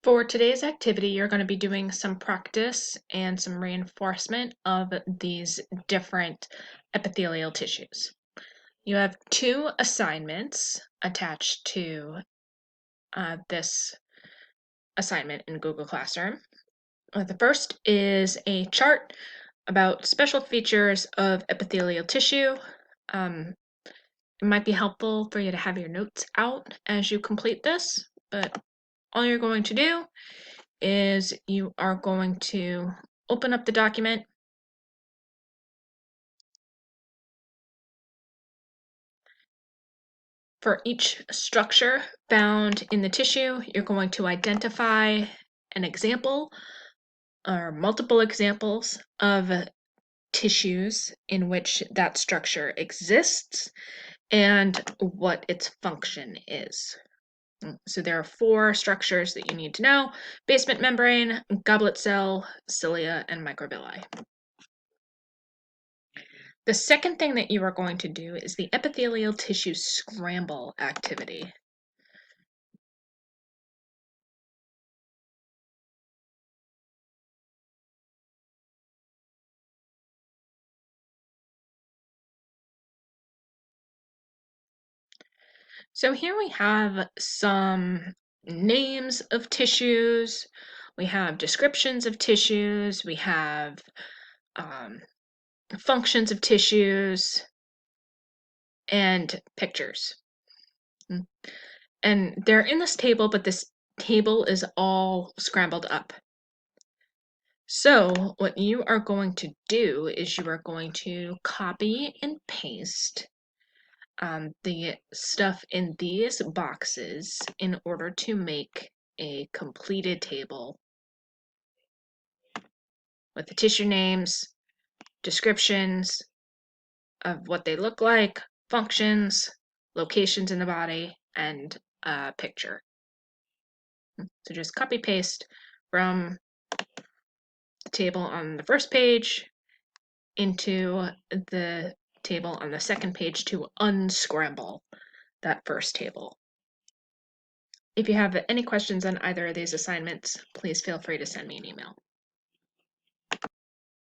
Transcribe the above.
For today's activity, you're going to be doing some practice and some reinforcement of these different epithelial tissues. You have two assignments attached to this assignment in Google Classroom. The first is a chart about special features of epithelial tissue. It might be helpful for you to have your notes out as you complete this, but all you're going to do is you are going to open up the document. For each structure found in the tissue, you're going to identify an example or multiple examples of tissues in which that structure exists and what its function is. So there are four structures that you need to know: basement membrane, goblet cell, cilia, and microvilli. The second thing that you are going to do is the epithelial tissue scramble activity. So here we have some names of tissues, we have descriptions of tissues, we have functions of tissues, and pictures. And they're in this table, but this table is all scrambled up. So what you are going to do is you are going to copy and paste the stuff in these boxes in order to make a completed table with the tissue names, descriptions of what they look like, functions, locations in the body, and a picture. So just copy paste from the table on the first page into the table on the second page to unscramble that first table. If you have any questions on either of these assignments, please feel free to send me an email.